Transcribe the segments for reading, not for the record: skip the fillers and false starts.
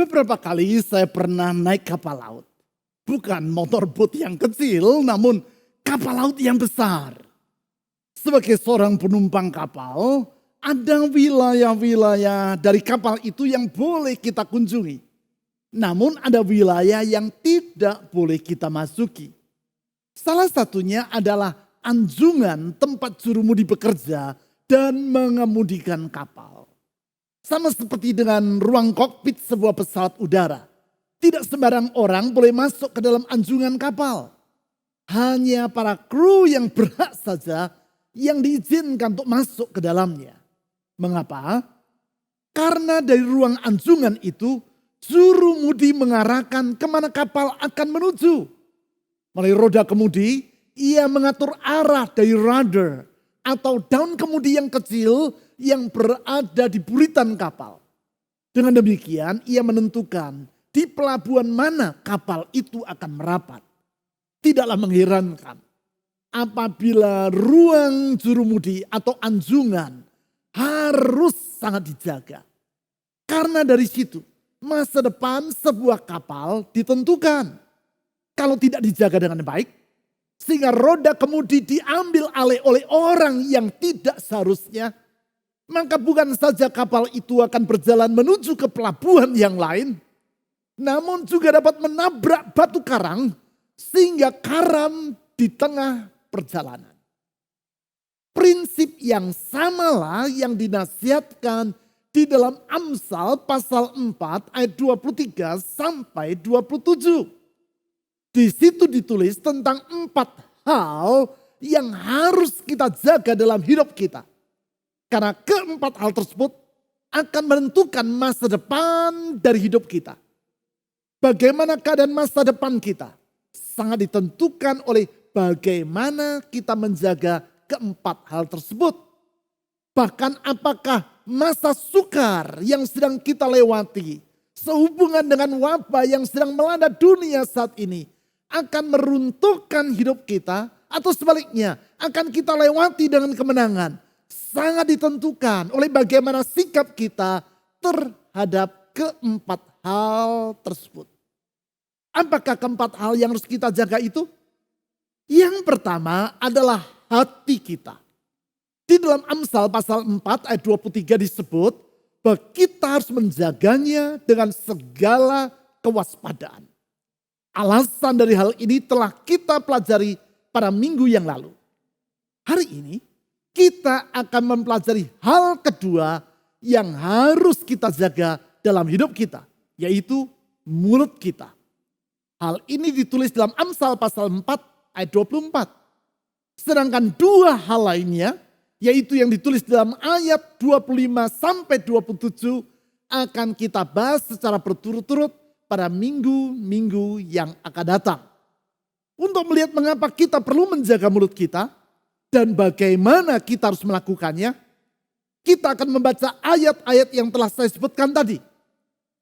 Beberapa kali saya pernah naik kapal laut. Bukan motorboat yang kecil, namun kapal laut yang besar. Sebagai seorang penumpang kapal, ada wilayah-wilayah dari kapal itu yang boleh kita kunjungi. Namun ada wilayah yang tidak boleh kita masuki. Salah satunya adalah anjungan tempat jurumudi bekerja dan mengemudikan kapal. Sama seperti dengan ruang kokpit sebuah pesawat udara. Tidak sembarang orang boleh masuk ke dalam anjungan kapal. Hanya para kru yang berhak saja yang diizinkan untuk masuk ke dalamnya. Mengapa? Karena dari ruang anjungan itu jurumudi mengarahkan kemana kapal akan menuju. Melalui roda kemudi, ia mengatur arah dari rudder atau daun kemudi yang kecil yang berada di buritan kapal. Dengan demikian ia menentukan di pelabuhan mana kapal itu akan merapat. Tidaklah mengherankan apabila ruang jurumudi atau anjungan harus sangat dijaga. Karena dari situ masa depan sebuah kapal ditentukan. Kalau tidak dijaga dengan baik, sehingga roda kemudi diambil alih oleh orang yang tidak seharusnya, maka bukan saja kapal itu akan berjalan menuju ke pelabuhan yang lain, namun juga dapat menabrak batu karang sehingga karam di tengah perjalanan. Prinsip yang samalah yang dinasihatkan di dalam Amsal pasal 4 ayat 23 sampai 27. Di situ ditulis tentang 4 hal yang harus kita jaga dalam hidup kita. Karena keempat hal tersebut akan menentukan masa depan dari hidup kita. Bagaimana keadaan masa depan kita sangat ditentukan oleh bagaimana kita menjaga keempat hal tersebut. Bahkan apakah masa sukar yang sedang kita lewati sehubungan dengan wabah yang sedang melanda dunia saat ini akan meruntuhkan hidup kita atau sebaliknya akan kita lewati dengan kemenangan. Sangat ditentukan oleh bagaimana sikap kita terhadap keempat hal tersebut. Apakah keempat hal yang harus kita jaga itu? Yang pertama adalah hati kita. Di dalam Amsal pasal 4 ayat 23 disebut bahwa kita harus menjaganya dengan segala kewaspadaan. Alasan dari hal ini telah kita pelajari pada minggu yang lalu. Hari ini kita akan mempelajari hal kedua yang harus kita jaga dalam hidup kita, yaitu mulut kita. Hal ini ditulis dalam Amsal pasal 4 ayat 24. Sedangkan 2 hal lainnya, yaitu yang ditulis dalam ayat 25 sampai 27 akan kita bahas secara berturut-turut pada minggu-minggu yang akan datang. Untuk melihat mengapa kita perlu menjaga mulut kita dan bagaimana kita harus melakukannya, kita akan membaca ayat-ayat yang telah saya sebutkan tadi.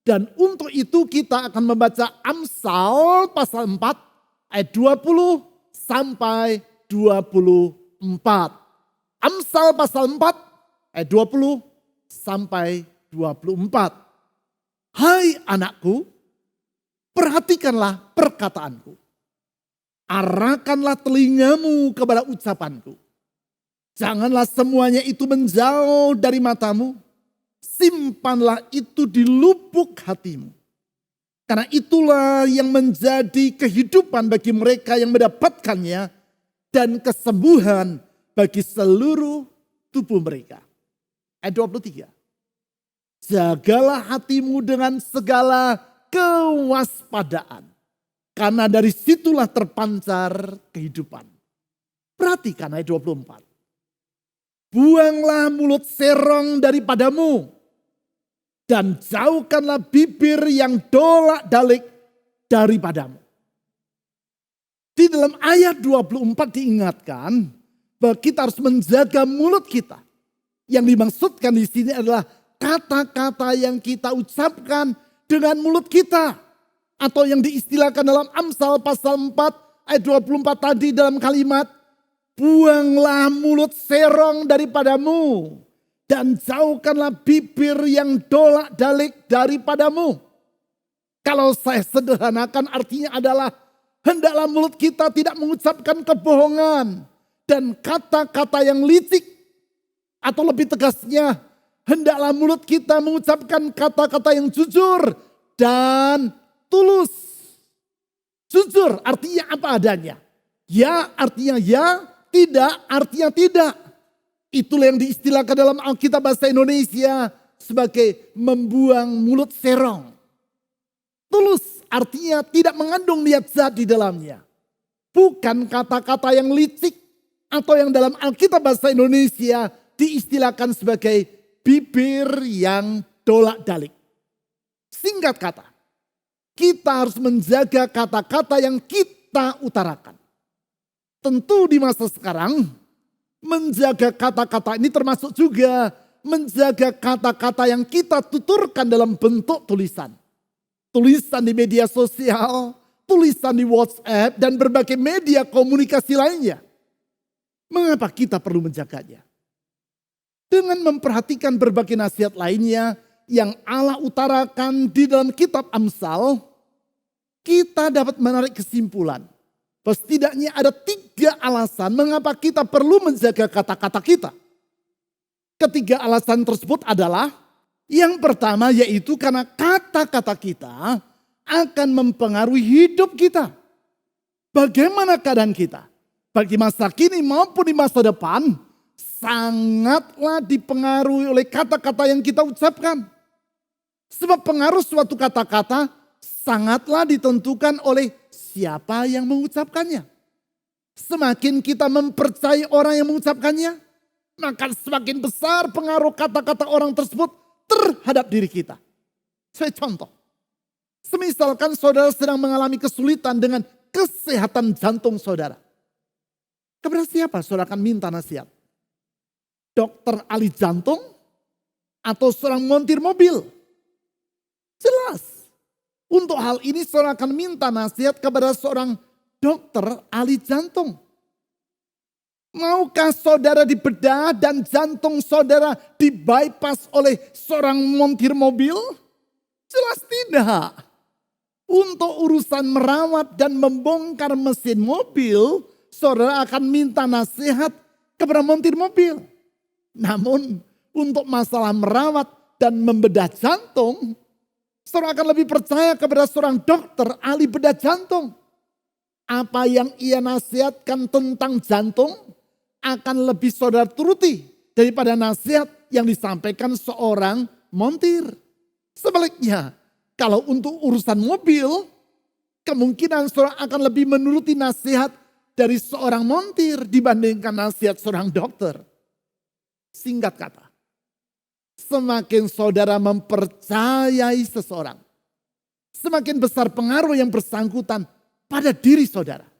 Dan untuk itu kita akan membaca Amsal pasal 4 ayat 20 sampai 24. Amsal pasal 4 ayat 20 sampai 24. Hai anakku, perhatikanlah perkataanku. Arahkanlah telingamu kepada ucapanku. Janganlah semuanya itu menjauh dari matamu. Simpanlah itu di lubuk hatimu. Karena itulah yang menjadi kehidupan bagi mereka yang mendapatkannya dan kesembuhan bagi seluruh tubuh mereka. Ayat 23. Jagalah hatimu dengan segala kewaspadaan. Karena dari situlah terpancar kehidupan. Perhatikan ayat 24. Buanglah mulut serong daripadamu. Dan jauhkanlah bibir yang dolak-dalik daripadamu. Di dalam ayat 24 diingatkan bahwa kita harus menjaga mulut kita. Yang dimaksudkan di sini adalah kata-kata yang kita ucapkan dengan mulut kita. Atau yang diistilahkan dalam Amsal pasal 4 ayat 24 tadi dalam kalimat. Buanglah mulut serong daripadamu. Dan jauhkanlah bibir yang dolak-dalik daripadamu. Kalau saya sederhanakan artinya adalah hendaklah mulut kita tidak mengucapkan kebohongan dan kata-kata yang licik. Atau lebih tegasnya, hendaklah mulut kita mengucapkan kata-kata yang jujur dan tulus. Jujur artinya apa adanya. Ya artinya ya, tidak artinya tidak. Itulah yang diistilahkan dalam Alkitab bahasa Indonesia sebagai membuang mulut serong. Tulus artinya tidak mengandung niat jahat di dalamnya. Bukan kata-kata yang licik atau yang dalam Alkitab bahasa Indonesia diistilahkan sebagai bibir yang dolak-dalik. Singkat kata, kita harus menjaga kata-kata yang kita utarakan. Tentu di masa sekarang, menjaga kata-kata ini termasuk juga menjaga kata-kata yang kita tuturkan dalam bentuk tulisan. Tulisan di media sosial, tulisan di WhatsApp, dan berbagai media komunikasi lainnya. Mengapa kita perlu menjaganya? Dengan memperhatikan berbagai nasihat lainnya yang Allah utarakan di dalam kitab Amsal, kita dapat menarik kesimpulan. Setidaknya ada 3 alasan mengapa kita perlu menjaga kata-kata kita. Ketiga alasan tersebut adalah yang pertama yaitu karena kata-kata kita akan mempengaruhi hidup kita. Bagaimana keadaan kita? Bagi masa kini maupun di masa depan sangatlah dipengaruhi oleh kata-kata yang kita ucapkan. Sebab pengaruh suatu kata-kata sangatlah ditentukan oleh siapa yang mengucapkannya. Semakin kita mempercayai orang yang mengucapkannya, maka semakin besar pengaruh kata-kata orang tersebut terhadap diri kita. Saya contoh. Semisalkan saudara sedang mengalami kesulitan dengan kesehatan jantung saudara. Kepada siapa saudara akan minta nasihat? Dokter ahli jantung atau seorang montir mobil? Jelas. Untuk hal ini saudara akan minta nasihat kepada seorang dokter ahli jantung. Maukah saudara dibedah dan jantung saudara dibypass oleh seorang montir mobil? Jelas tidak. Untuk urusan merawat dan membongkar mesin mobil, saudara akan minta nasihat kepada montir mobil. Namun untuk masalah merawat dan membedah jantung, saudara akan lebih percaya kepada seorang dokter ahli bedah jantung. Apa yang ia nasihatkan tentang jantung akan lebih saudara turuti daripada nasihat yang disampaikan seorang montir. Sebaliknya, kalau untuk urusan mobil, kemungkinan saudara akan lebih menuruti nasihat dari seorang montir dibandingkan nasihat seorang dokter. Singkat kata, semakin saudara mempercayai seseorang, semakin besar pengaruh yang bersangkutan pada diri saudara.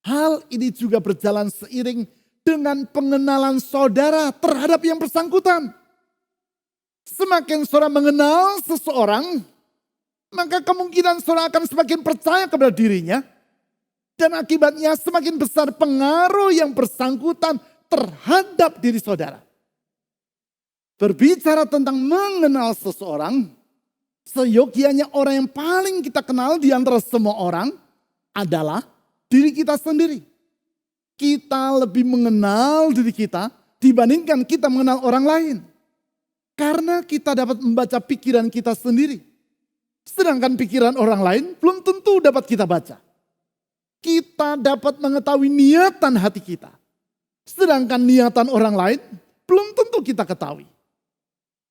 Hal ini juga berjalan seiring dengan pengenalan saudara terhadap yang bersangkutan. Semakin saudara mengenal seseorang, maka kemungkinan saudara akan semakin percaya kepada dirinya. Dan akibatnya semakin besar pengaruh yang bersangkutan terhadap diri saudara. Berbicara tentang mengenal seseorang, seyogianya orang yang paling kita kenal di antara semua orang adalah diri kita sendiri. Kita lebih mengenal diri kita dibandingkan kita mengenal orang lain. Karena kita dapat membaca pikiran kita sendiri. Sedangkan pikiran orang lain belum tentu dapat kita baca. Kita dapat mengetahui niatan hati kita. Sedangkan niatan orang lain belum tentu kita ketahui.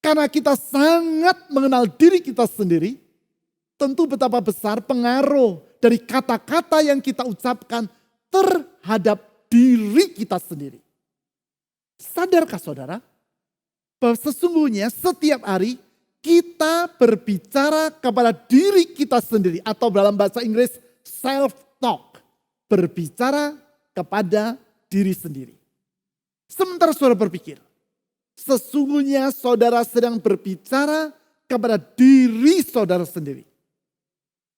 Karena kita sangat mengenal diri kita sendiri, tentu betapa besar pengaruh dari kata-kata yang kita ucapkan terhadap diri kita sendiri. Sadarkah saudara bahwa sesungguhnya setiap hari kita berbicara kepada diri kita sendiri atau dalam bahasa Inggris self-talk. Berbicara kepada diri sendiri. Sementara saudara berpikir, sesungguhnya saudara sedang berbicara kepada diri saudara sendiri.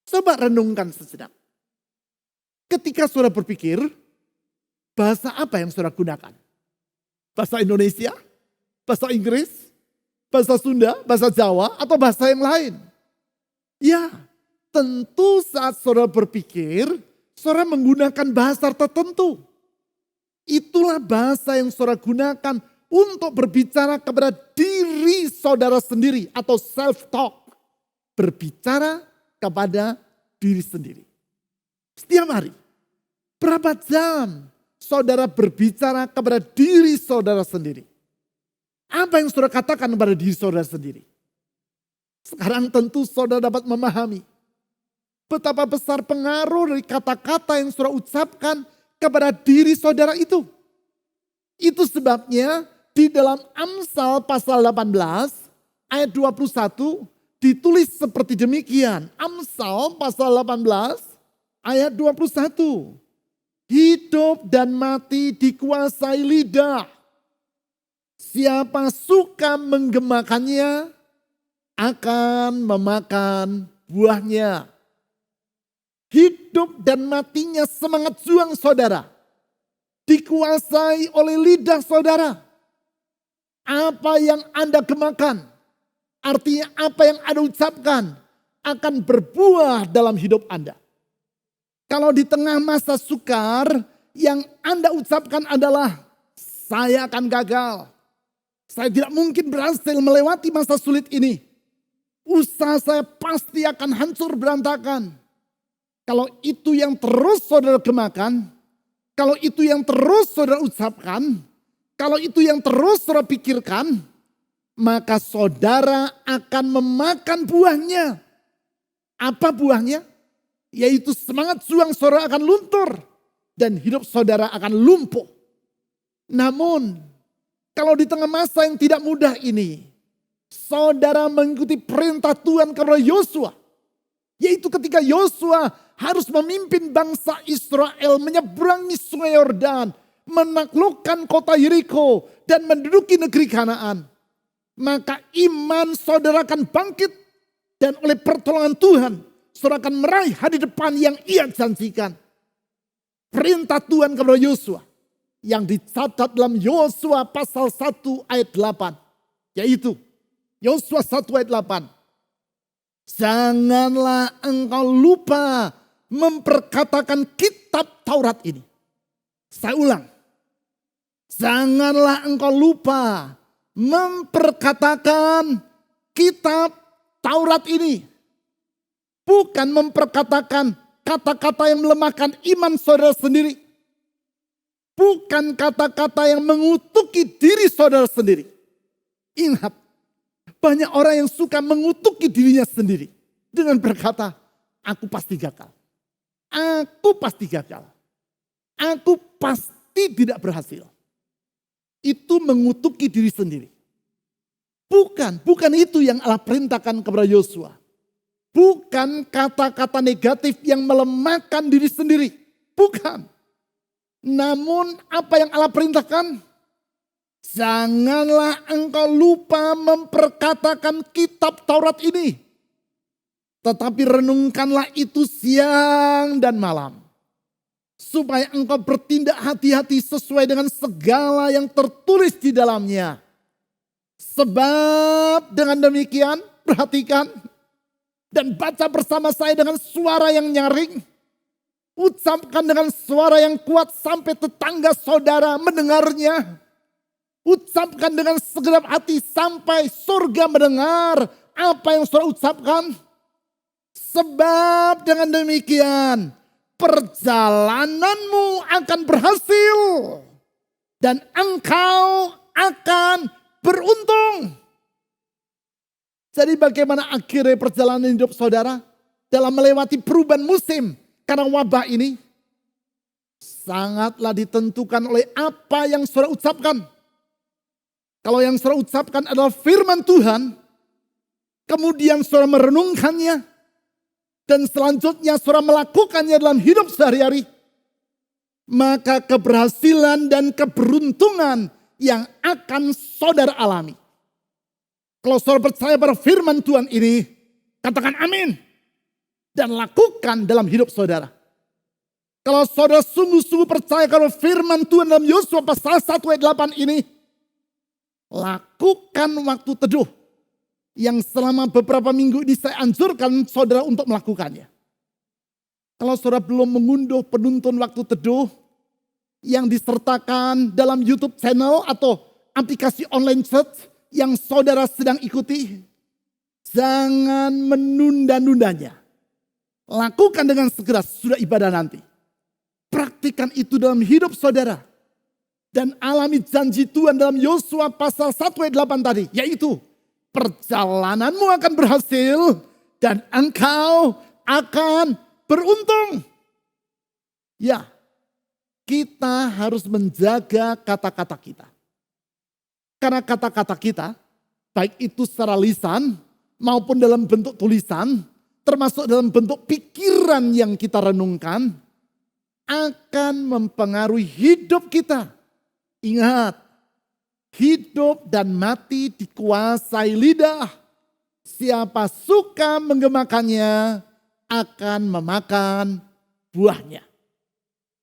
Coba renungkan sejenak. Ketika saudara berpikir, bahasa apa yang saudara gunakan? Bahasa Indonesia? Bahasa Inggris? Bahasa Sunda? Bahasa Jawa? Atau bahasa yang lain? Ya, tentu saat saudara berpikir, saudara menggunakan bahasa tertentu. Itulah bahasa yang saudara gunakan untuk berbicara kepada diri saudara sendiri atau self-talk. Berbicara kepada diri sendiri. Setiap hari, berapa jam saudara berbicara kepada diri saudara sendiri? Apa yang saudara katakan kepada diri saudara sendiri? Sekarang tentu saudara dapat memahami betapa besar pengaruh dari kata-kata yang saudara ucapkan kepada diri saudara itu. Itu sebabnya di dalam Amsal pasal 18 ayat 21 ditulis seperti demikian. Amsal pasal 18 ayat 21. Hidup dan mati dikuasai lidah. Siapa suka menggemakannya akan memakan buahnya. Hidup dan matinya semangat juang saudara dikuasai oleh lidah saudara. Apa yang Anda gemakan, artinya apa yang Anda ucapkan akan berbuah dalam hidup Anda. Kalau di tengah masa sukar yang Anda ucapkan adalah saya akan gagal. Saya tidak mungkin berhasil melewati masa sulit ini. Usaha saya pasti akan hancur berantakan. Kalau itu yang terus saudara gemakan, kalau itu yang terus saudara ucapkan, kalau itu yang terus saudara pikirkan, maka saudara akan memakan buahnya. Apa buahnya? Yaitu semangat juang saudara akan luntur dan hidup saudara akan lumpuh. Namun, kalau di tengah masa yang tidak mudah ini, saudara mengikuti perintah Tuhan kepada Yosua. Yaitu ketika Yosua harus memimpin bangsa Israel menyeberangi sungai Yordan, menaklukkan kota Yeriko dan menduduki negeri Kanaan. Maka iman saudara akan bangkit dan oleh pertolongan Tuhan, saudara akan meraih hari depan yang ia janjikan. Perintah Tuhan kepada Yosua yang dicatat dalam Yosua pasal 1 ayat 8. Yaitu Yosua 1 ayat 8. Janganlah engkau lupa memperkatakan kitab Taurat ini. Saya ulang. Janganlah engkau lupa memperkatakan kitab Taurat ini. Bukan memperkatakan kata-kata yang melemahkan iman saudara sendiri. Bukan kata-kata yang mengutuki diri saudara sendiri. Ingat, banyak orang yang suka mengutuki dirinya sendiri. Dengan berkata, aku pasti gagal. Aku pasti gagal. Aku pasti tidak berhasil. Itu mengutuki diri sendiri. Bukan itu yang Allah perintahkan kepada Yosua. Bukan kata-kata negatif yang melemahkan diri sendiri. Bukan. Namun apa yang Allah perintahkan? Janganlah engkau lupa memperkatakan kitab Taurat ini. Tetapi renungkanlah itu siang dan malam. Supaya engkau bertindak hati-hati sesuai dengan segala yang tertulis di dalamnya. Sebab dengan demikian, perhatikan dan baca bersama saya dengan suara yang nyaring. Ucapkan dengan suara yang kuat sampai tetangga saudara mendengarnya. Ucapkan dengan segenap hati sampai surga mendengar apa yang saudara ucapkan. Sebab dengan demikian perjalananmu akan berhasil. Dan engkau akan beruntung. Jadi bagaimana akhirnya perjalanan hidup saudara dalam melewati perubahan musim karena wabah ini? Sangatlah ditentukan oleh apa yang saudara ucapkan. Kalau yang saudara ucapkan adalah firman Tuhan, kemudian saudara merenungkannya, dan selanjutnya saudara melakukannya dalam hidup sehari-hari, maka keberhasilan dan keberuntungan yang akan saudara alami. Kalau saudara percaya pada firman Tuhan ini, katakan amin. Dan lakukan dalam hidup saudara. Kalau saudara sungguh-sungguh percaya kalau firman Tuhan dalam Yosua pasal 1 ayat 8 ini, lakukan waktu teduh. yang selama beberapa minggu ini saya anjurkan saudara untuk melakukannya. Kalau saudara belum mengunduh penuntun waktu teduh yang disertakan dalam YouTube channel atau aplikasi online church yang saudara sedang ikuti, jangan menunda-nundanya. Lakukan dengan segera sudah ibadah nanti. Praktikan itu dalam hidup saudara. Dan alami janji Tuhan dalam Yosua pasal 1 ayat 8 tadi. Yaitu perjalananmu akan berhasil dan engkau akan beruntung. Ya, kita harus menjaga kata-kata kita. Karena kata-kata kita, baik itu secara lisan maupun dalam bentuk tulisan, termasuk dalam bentuk pikiran yang kita renungkan, akan mempengaruhi hidup kita. Ingat, hidup dan mati dikuasai lidah. Siapa suka menggemakannya akan memakan buahnya.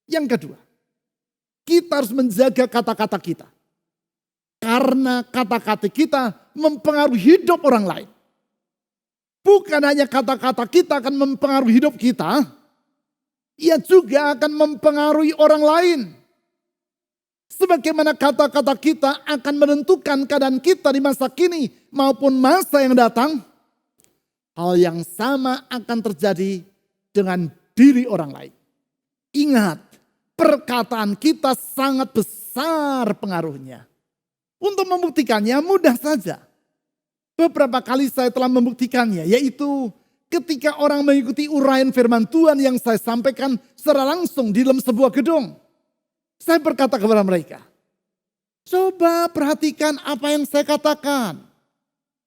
Yang kedua, kita harus menjaga kata-kata kita. Karena kata-kata kita mempengaruhi hidup orang lain. Bukan hanya kata-kata kita akan mempengaruhi hidup kita, ia juga akan mempengaruhi orang lain. Sebagaimana kata-kata kita akan menentukan keadaan kita di masa kini maupun masa yang datang, hal yang sama akan terjadi dengan diri orang lain. Ingat, perkataan kita sangat besar pengaruhnya. Untuk membuktikannya mudah saja. Beberapa kali saya telah membuktikannya, yaitu ketika orang mengikuti uraian firman Tuhan yang saya sampaikan secara langsung di dalam sebuah gedung. Saya berkata kepada mereka, coba perhatikan apa yang saya katakan.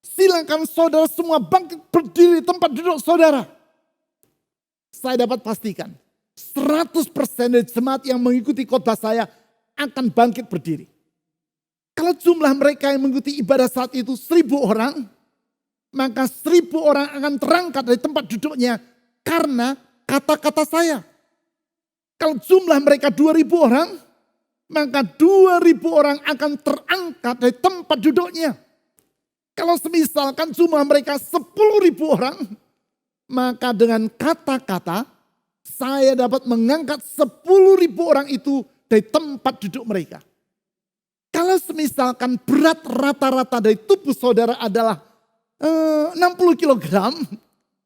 Silakan saudara semua bangkit berdiri di tempat duduk saudara. Saya dapat pastikan 100% dari jemaat yang mengikuti khotbah saya akan bangkit berdiri. Kalau jumlah mereka yang mengikuti ibadah saat itu 1.000 orang, maka 1.000 orang akan terangkat dari tempat duduknya karena kata-kata saya. Kalau jumlah mereka 2.000 orang, maka 2.000 orang akan terangkat dari tempat duduknya. Kalau semisalkan jumlah mereka 10.000 orang, maka dengan kata-kata saya dapat mengangkat 10.000 orang itu dari tempat duduk mereka. Kalau semisalkan berat rata-rata dari tubuh saudara adalah 60 kilogram,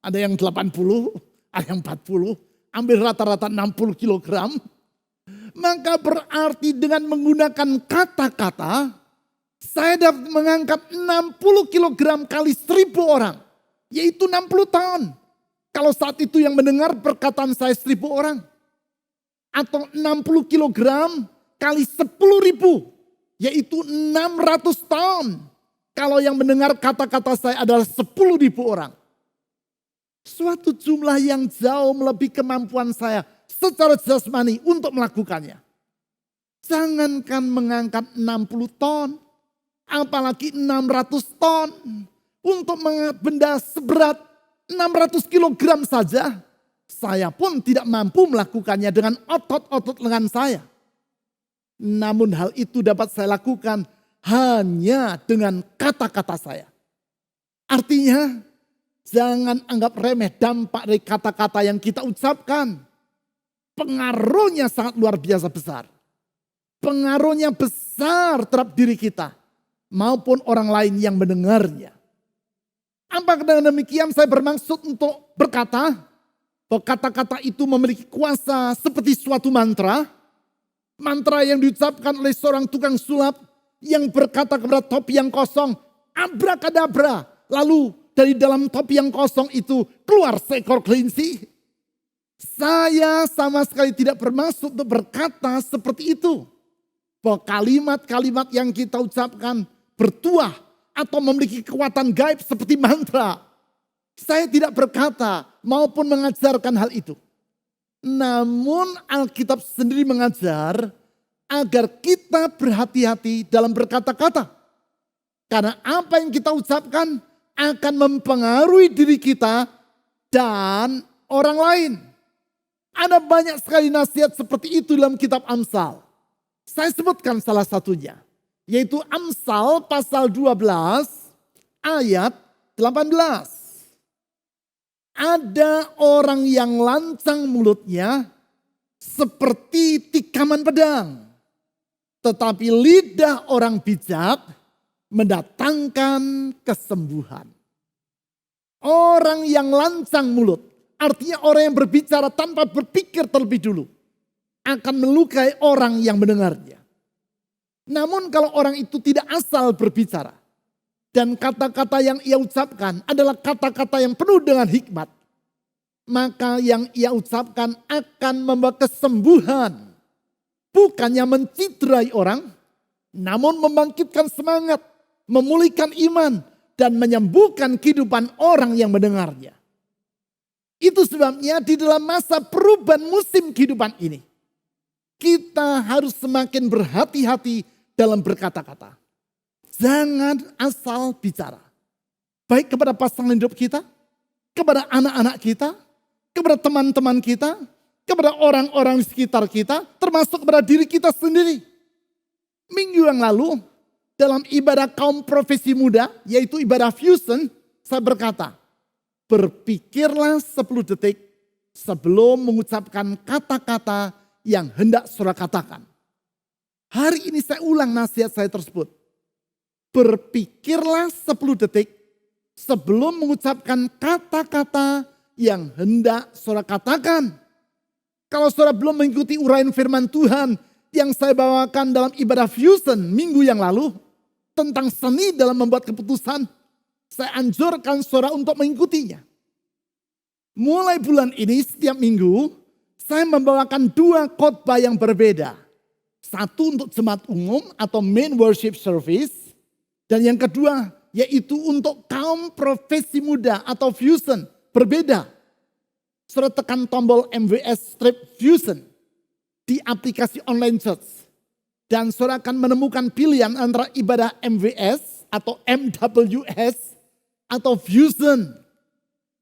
ada yang 80, ada yang 40, ambil rata-rata 60 kilogram, maka berarti dengan menggunakan kata-kata, saya dapat mengangkat 60 kilogram kali 1.000 orang, yaitu 60 ton. Kalau saat itu yang mendengar perkataan saya 1.000 orang, atau 60 kilogram kali 10.000, yaitu 600 ton. Kalau yang mendengar kata-kata saya adalah 10.000 orang. Suatu jumlah yang jauh melebihi kemampuan saya secara jasmani untuk melakukannya. Jangankan mengangkat 60 ton, apalagi 600 ton. Untuk mengangkat benda seberat 600 kilogram saja, saya pun tidak mampu melakukannya dengan otot-otot lengan saya. Namun hal itu dapat saya lakukan hanya dengan kata-kata saya. Artinya, jangan anggap remeh dampak dari kata-kata yang kita ucapkan. Pengaruhnya sangat luar biasa besar. Pengaruhnya besar terhadap diri kita maupun orang lain yang mendengarnya. Apakah dengan demikian saya bermaksud untuk berkata bahwa kata-kata itu memiliki kuasa seperti suatu mantra? Mantra yang diucapkan oleh seorang tukang sulap yang berkata kepada topi yang kosong, abrakadabra. Lalu dari dalam topi yang kosong itu keluar seekor kelinci. Saya sama sekali tidak bermaksud untuk berkata seperti itu. Bahwa kalimat-kalimat yang kita ucapkan bertuah atau memiliki kekuatan gaib seperti mantra. Saya tidak berkata maupun mengajarkan hal itu. Namun Alkitab sendiri mengajar agar kita berhati-hati dalam berkata-kata. Karena apa yang kita ucapkan akan mempengaruhi diri kita dan orang lain. Ada banyak sekali nasihat seperti itu dalam kitab Amsal. Saya sebutkan salah satunya. Yaitu Amsal pasal 12 ayat 18. Ada orang yang lancang mulutnya seperti tikaman pedang. Tetapi lidah orang bijak mendatangkan kesembuhan. Orang yang lancang mulut, artinya orang yang berbicara tanpa berpikir terlebih dulu, akan melukai orang yang mendengarnya. Namun kalau orang itu tidak asal berbicara, dan kata-kata yang ia ucapkan adalah kata-kata yang penuh dengan hikmat, maka yang ia ucapkan akan membawa kesembuhan. Bukannya menciderai orang, namun membangkitkan semangat, memulihkan iman, dan menyembuhkan kehidupan orang yang mendengarnya. Itu sebabnya di dalam masa perubahan musim kehidupan ini, kita harus semakin berhati-hati dalam berkata-kata. Jangan asal bicara. Baik kepada pasangan hidup kita, kepada anak-anak kita, kepada teman-teman kita, kepada orang-orang di sekitar kita, termasuk kepada diri kita sendiri. Minggu yang lalu, dalam ibadah kaum profesi muda, yaitu ibadah fusion, saya berkata, berpikirlah 10 detik sebelum mengucapkan kata-kata yang hendak saudara katakan. Hari ini saya ulang nasihat saya tersebut. Berpikirlah 10 detik sebelum mengucapkan kata-kata yang hendak saudara katakan. Kalau saudara belum mengikuti uraian firman Tuhan yang saya bawakan dalam ibadah fusion minggu yang lalu, tentang seni dalam membuat keputusan, saya anjurkan saudara untuk mengikutinya. Mulai bulan ini setiap minggu, saya membawakan 2 khotbah yang berbeda. Satu untuk jemaat umum atau main worship service. Dan yang kedua yaitu untuk kaum profesi muda atau fusion. Berbeda. Saudara tekan tombol MWS Strip Fusion di aplikasi online church. Dan saudara akan menemukan pilihan antara ibadah MWS atau MWS atau Fusion.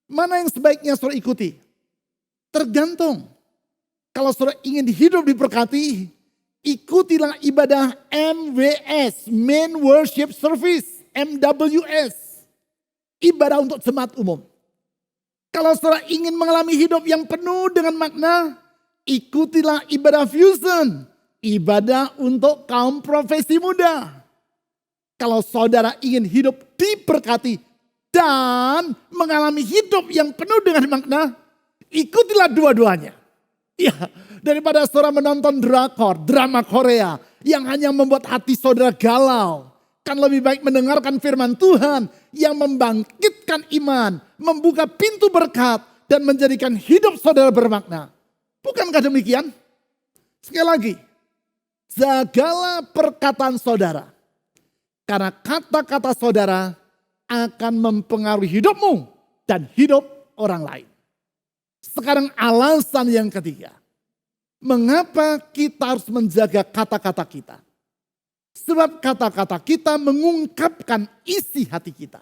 Mana yang sebaiknya saudara ikuti? Tergantung. Kalau saudara ingin hidup diberkati, ikutilah ibadah MWS, Main Worship Service, MWS. Ibadah untuk jemaat umum. Kalau saudara ingin mengalami hidup yang penuh dengan makna, ikutilah ibadah Fusion, ibadah untuk kaum profesi muda. Kalau saudara ingin hidup diberkati dan mengalami hidup yang penuh dengan makna, ikutilah dua-duanya. Ya, daripada saudara menonton drama Korea yang hanya membuat hati saudara galau. Kan lebih baik mendengarkan firman Tuhan yang membangkitkan iman, membuka pintu berkat dan menjadikan hidup saudara bermakna. Bukankah demikian? Sekali lagi, jagalah perkataan saudara. Karena kata-kata saudara akan mempengaruhi hidupmu dan hidup orang lain. Sekarang alasan yang ketiga. Mengapa kita harus menjaga kata-kata kita? Sebab kata-kata kita mengungkapkan isi hati kita.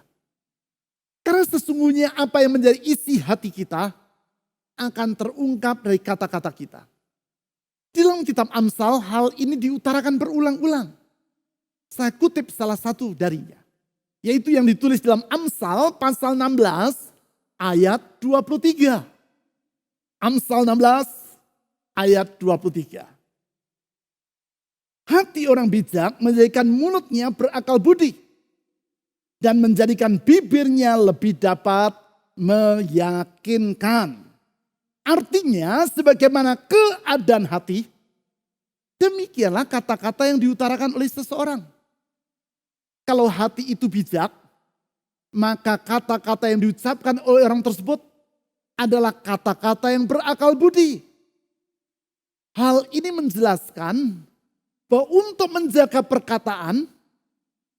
Karena sesungguhnya apa yang menjadi isi hati kita akan terungkap dari kata-kata kita. Di dalam kitab Amsal hal ini diutarakan berulang-ulang. Saya kutip salah satu darinya. Yaitu yang ditulis dalam Amsal pasal 16 ayat 23. Amsal 16 ayat 23. Hati orang bijak menjadikan mulutnya berakal budi. Dan menjadikan bibirnya lebih dapat meyakinkan. Artinya sebagaimana keadaan hati, demikianlah kata-kata yang diutarakan oleh seseorang. Kalau hati itu bijak, maka kata-kata yang diucapkan oleh orang tersebut adalah kata-kata yang berakal budi. Hal ini menjelaskan bahwa untuk menjaga perkataan,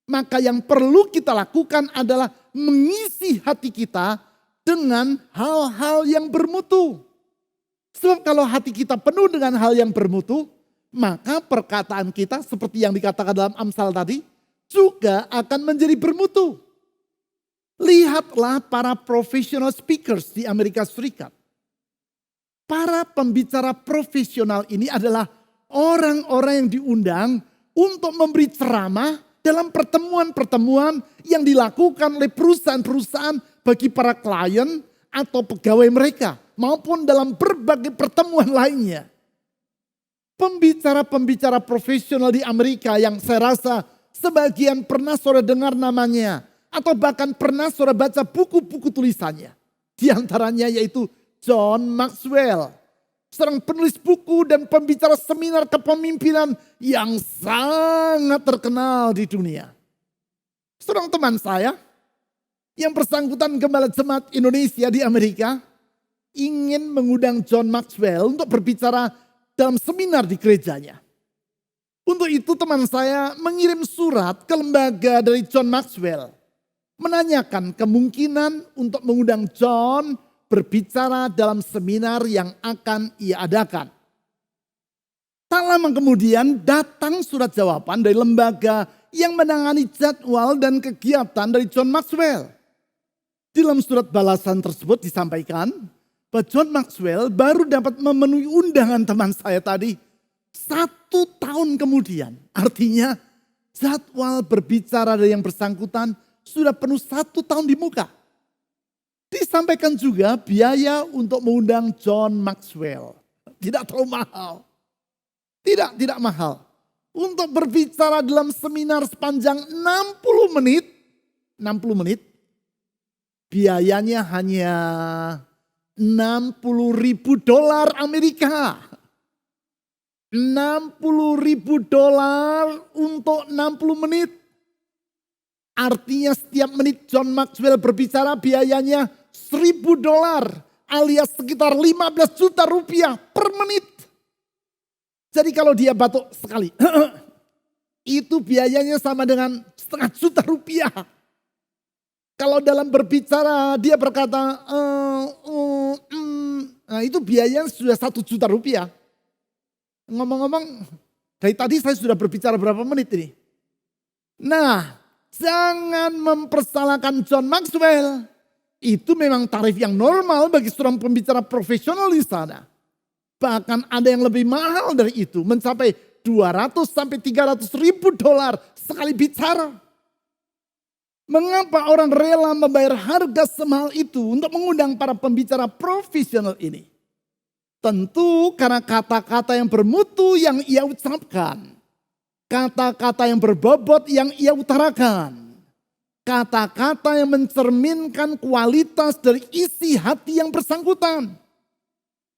maka yang perlu kita lakukan adalah mengisi hati kita dengan hal-hal yang bermutu. Sebab kalau hati kita penuh dengan hal yang bermutu, maka perkataan kita seperti yang dikatakan dalam Amsal tadi, juga akan menjadi bermutu. Lihatlah para professional speakers di Amerika Serikat. Para pembicara profesional ini adalah orang-orang yang diundang untuk memberi ceramah dalam pertemuan-pertemuan yang dilakukan oleh perusahaan-perusahaan bagi para klien atau pegawai mereka, maupun dalam berbagai pertemuan lainnya. Pembicara-pembicara profesional di Amerika yang saya rasa sebagian pernah saudara dengar namanya, atau bahkan pernah saudara baca buku-buku tulisannya. Di antaranya yaitu John Maxwell, seorang penulis buku dan pembicara seminar kepemimpinan yang sangat terkenal di dunia. Seorang teman saya yang bersangkutan Gembala Jemaat Indonesia di Amerika ingin mengundang John Maxwell untuk berbicara dalam seminar di gerejanya. Untuk itu teman saya mengirim surat ke lembaga dari John Maxwell, menanyakan kemungkinan untuk mengundang John berbicara dalam seminar yang akan ia adakan. Tak lama kemudian datang surat jawaban dari lembaga yang menangani jadwal dan kegiatan dari John Maxwell. Dalam surat balasan tersebut disampaikan bahwa John Maxwell baru dapat memenuhi undangan teman saya tadi 1 tahun kemudian. Artinya jadwal berbicara dari yang bersangkutan sudah penuh 1 tahun di muka. Disampaikan juga biaya untuk mengundang John Maxwell. Tidak terlalu mahal. Tidak mahal. Untuk berbicara dalam seminar sepanjang 60 menit. Biayanya hanya $60.000 Amerika. $60.000 untuk 60 menit. Artinya setiap menit John Maxwell berbicara biayanya $1.000 alias sekitar 15 juta rupiah per menit. Jadi kalau dia batuk sekali, itu biayanya sama dengan setengah juta rupiah. Kalau dalam berbicara dia berkata, nah itu biayanya sudah 1 juta rupiah. Ngomong-ngomong, dari tadi saya sudah berbicara berapa menit ini? Nah, jangan mempersalahkan John Maxwell. Itu memang tarif yang normal bagi seorang pembicara profesional di sana. Bahkan ada yang lebih mahal dari itu, mencapai $200 sampai $300 ribu sekali bicara. Mengapa orang rela membayar harga semahal itu untuk mengundang para pembicara profesional ini? Tentu karena kata-kata yang bermutu yang ia ucapkan. Kata-kata yang berbobot yang ia utarakan. Kata-kata yang mencerminkan kualitas dari isi hati yang bersangkutan.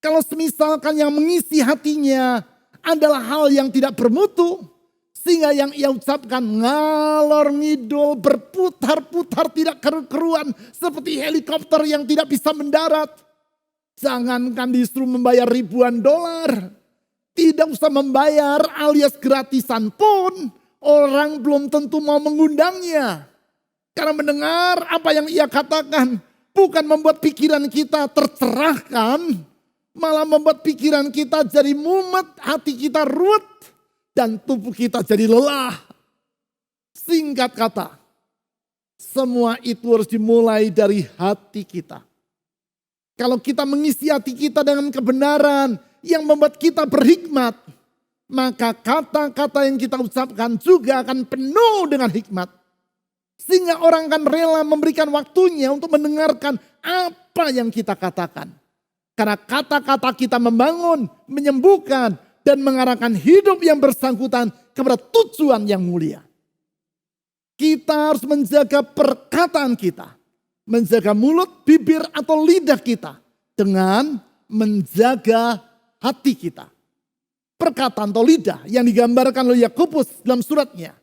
Kalau semisalkan yang mengisi hatinya adalah hal yang tidak bermutu, sehingga yang ia ucapkan ngalor ngidul, berputar-putar, tidak keru-keruan seperti helikopter yang tidak bisa mendarat. Jangankan disuruh membayar ribuan dolar, tidak usah membayar alias gratisan pun orang belum tentu mau mengundangnya. Karena mendengar apa yang ia katakan bukan membuat pikiran kita tercerahkan, malah membuat pikiran kita jadi mumet, hati kita ruwet, dan tubuh kita jadi lelah. Singkat kata, semua itu harus dimulai dari hati kita. Kalau kita mengisi hati kita dengan kebenaran yang membuat kita berhikmat, maka kata-kata yang kita ucapkan juga akan penuh dengan hikmat. Sehingga orang akan rela memberikan waktunya untuk mendengarkan apa yang kita katakan. Karena kata-kata kita membangun, menyembuhkan, dan mengarahkan hidup yang bersangkutan kepada tujuan yang mulia. Kita harus menjaga perkataan kita. Menjaga mulut, bibir, atau lidah kita. Dengan menjaga hati kita. Perkataan atau lidah yang digambarkan oleh Yakobus dalam suratnya.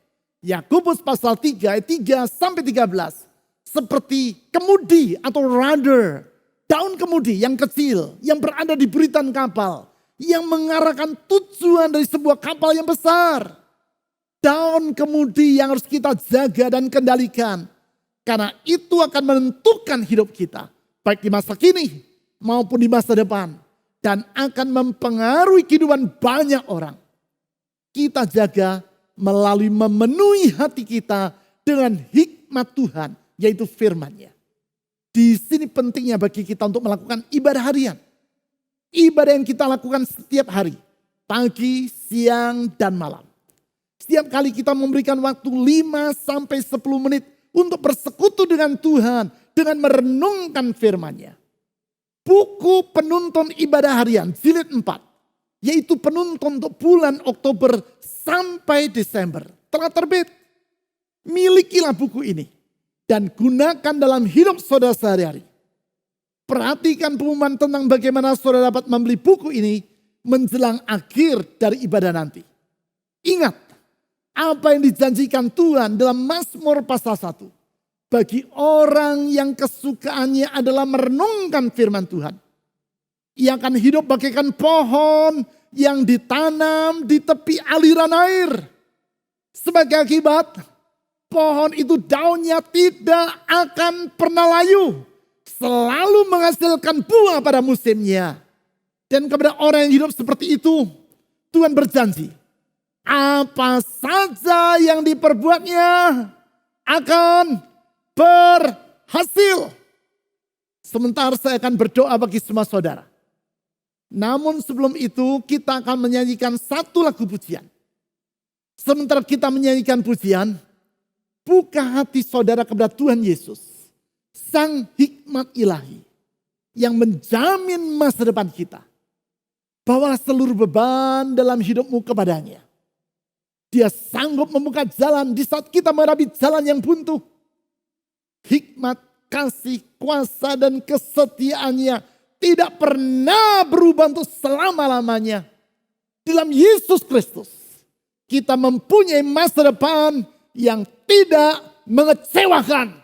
Yakobus pasal 3 ayat 3 sampai 13. Seperti kemudi atau rudder. Daun kemudi yang kecil yang berada di buritan kapal. Yang mengarahkan tujuan dari sebuah kapal yang besar. Daun kemudi yang harus kita jaga dan kendalikan. Karena itu akan menentukan hidup kita. Baik di masa kini maupun di masa depan. Dan akan mempengaruhi kehidupan banyak orang. Kita jaga melalui memenuhi hati kita dengan hikmat Tuhan. Yaitu firman-Nya. Di sini pentingnya bagi kita untuk melakukan ibadah harian. Ibadah yang kita lakukan setiap hari. Pagi, siang, dan malam. Setiap kali kita memberikan waktu 5 sampai 10 menit untuk bersekutu dengan Tuhan, dengan merenungkan firman-Nya. Buku penuntun ibadah harian jilid 4, yaitu penuntun untuk bulan Oktober sampai Desember, telah terbit. Milikilah buku ini dan gunakan dalam hidup saudara sehari-hari. Perhatikan pengumuman tentang bagaimana saudara dapat membeli buku ini menjelang akhir dari ibadah nanti. Ingat apa yang dijanjikan Tuhan dalam Mazmur pasal 1. Bagi orang yang kesukaannya adalah merenungkan firman Tuhan. Ia akan hidup bagaikan pohon yang ditanam di tepi aliran air. Sebagai akibat, pohon itu daunnya tidak akan pernah layu. Selalu menghasilkan buah pada musimnya. Dan kepada orang yang hidup seperti itu, Tuhan berjanji, apa saja yang diperbuatnya akan berhasil. Sementara saya akan berdoa bagi semua saudara. Namun sebelum itu kita akan menyanyikan satu lagu pujian. Sementara kita menyanyikan pujian, buka hati saudara kepada Tuhan Yesus, Sang Hikmat Ilahi yang menjamin masa depan kita. Bawalah seluruh beban dalam hidupmu kepadanya. Dia sanggup membuka jalan di saat kita menghadapi jalan yang buntu. Hikmat, kasih, kuasa dan kesetiaannya tidak pernah berubah untuk selama-lamanya. Dalam Yesus Kristus kita mempunyai masa depan yang tidak mengecewakan.